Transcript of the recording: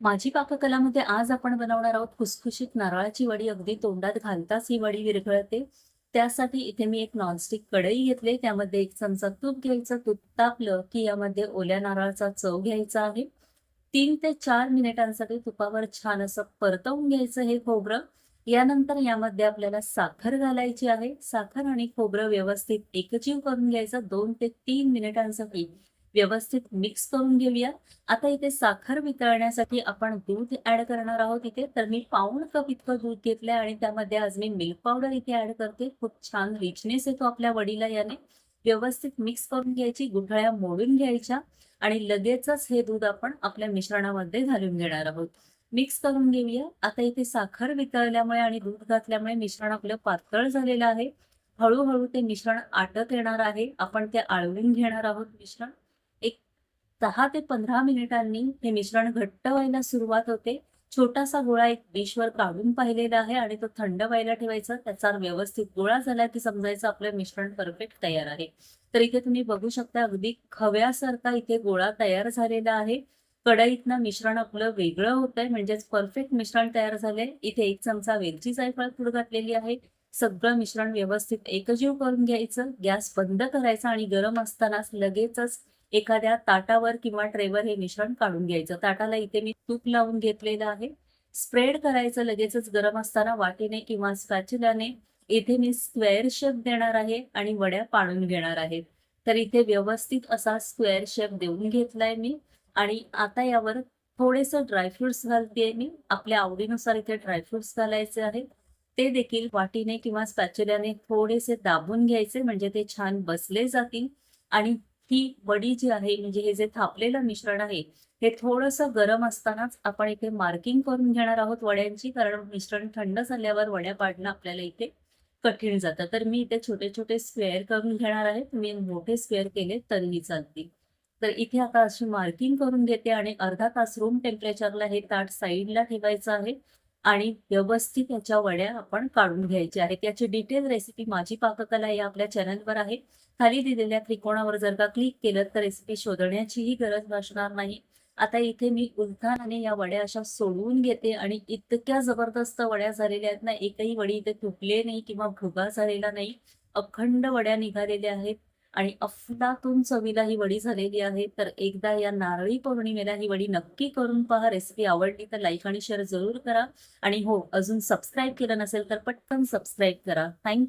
माझी पाककलामध्ये आज आपण बनवणार आहोत खुसखुशीत नारळाची वडी. अगदी तोंडात घालताच ही वडी विरघळते. त्यासाठी इथे मी एक नॉनस्टिक कढई घेतली. त्यामध्ये 1 चमचा तूप घ्यायचं. तूप तापलं की यामध्ये ओल्या नारळाचा चव घ्यायचा आहे. 3 ते 4 मिनिटांसाठी तुपावर छान असं परतवून घ्यायचं हे खोबरं. यानंतर यामध्ये आपल्याला साखर घालायची आहे. साखर आणि खोबरं व्यवस्थित एकजीव करून घ्यायचं. 2 ते 3 मिनिटांसाठी व्यवस्थित मिक्स करून घेऊया. आता इथे साखर वितळण्यासाठी आपण दूध ॲड करणार आहोत इथे. तर मी पाऊण कप इतकं दूध घेतलंय आणि त्यामध्ये आज मी मिल्क पावडर इथे ॲड करते. खूप छान रिचनेस येतो आपल्या वडीला याने. व्यवस्थित मिक्स करून घ्यायची, गुठळ्या मोडून घ्यायच्या आणि लगेचच हे दूध आपण आपल्या मिश्रणामध्ये घालून घेणार आहोत. मिक्स करून घेऊया. आता इथे साखर वितळल्यामुळे आणि दूध घातल्यामुळे मिश्रण आपलं पातळ झालेलं आहे. हळू ते मिश्रण आटत येणार आहे. आपण ते आळवून घेणार आहोत मिश्रण. एक 10 ते 15 मिनिटांनी हे मिश्रण घट्ट व्हायला सुरुवात होते. छोटासा गोळा एक डिशवर काढून पाहिलेला आहे आणि तो थंड व्हायला ठेवायचा. त्याचा व्यवस्थित गोळा झाला की समजायचं आपलं मिश्रण परफेक्ट तयार आहे. तर इथे तुम्ही बघू शकता अगदी खव्यासारखा इथे गोळा तयार झालेला आहे. कढईतनं मिश्रण आपलं वेगळं होतंय म्हणजेच परफेक्ट मिश्रण तयार झालंय. इथे 1 चमचा वेलची जायफळ पूड घातलेली आहे. सगळं मिश्रण व्यवस्थित एकजीव करून घ्यायचं. गॅस बंद करायचा आणि गरम असतानाच लगेचच एखाद्या ताटावर किंवा ट्रेवर हे मिश्रण काढून घ्यायचं. ताटाला इथे मी तूप लावून घेतलेलं आहे. स्प्रेड करायचं लगेचच गरम असताना वाटीने किंवा स्पॅच्युलाने. इथे मी स्क्वेअर शेप देणार आहे आणि वड्या पाडून घेणार आहे. तर इथे व्यवस्थित असा स्क्वेअर शेप देऊन घेतलाय मी आणि आता यावर थोडेसे ड्रायफ्रुट्स घालतेय मी. आपल्या आवडीनुसार इथे ड्रायफ्रुट्स घालायचे आहेत. ते देखील वाटीने किंवा स्पॅच्युलाने थोडेसे दाबून घ्यायचे म्हणजे ते छान बसले जातील आणि ही वडी जी आहे म्हणजे हे जे थापलेलं मिश्रण आहे, हे थोडंसं गरम असतानाच आपण इथे मार्किंग करून घेणार आहोत वड्यांची. कारण मिश्रण थंड झाल्यावर वड्या पाडणं आपल्याला इथे कठीण जातं. तर मी इथे छोटे-छोटे स्क्वेअर करून घेणार आहे. तुम्ही मोठे स्क्वेअर केले तरीही चालतील. तर इथे आता अशी मार्किंग करून घेते आणि अर्धा तास रूम टेम्परेचरला हे ताट साइडला ठेवायचं आहे आणि व्यवस्थित याच्या वड्या आपण काढून घ्यायच्या आहेत. याची डिटेल रेसिपी माझी पाककला या आपल्या चॅनलवर आहे. खाली दिलेल्या त्रिकोणावर जर का क्लिक केलं तर रेसिपी शोधण्याचीही गरज भासणार नाही. आता इथे मी उलथानाने या वड्या अशा सोडवून घेते आणि इतक्या जबरदस्त वड्या झालेल्या आहेत ना, एकही वडी इथे तुटले नाही किंवा भुगा झालेला नाही. अखंड वड्या निघालेल्या आहेत आणि अफलातून चवीला ही वडी झालेली आहे. तर एकदा या नारळी पौर्णिमेला ही वडी नक्की करून पहा. रेसिपी आवडली तर लाईक आणि शेअर जरूर करा आणि हो, अजून सबस्क्राईब केलं नसेल तर पटकन सबस्क्राईब करा. थँक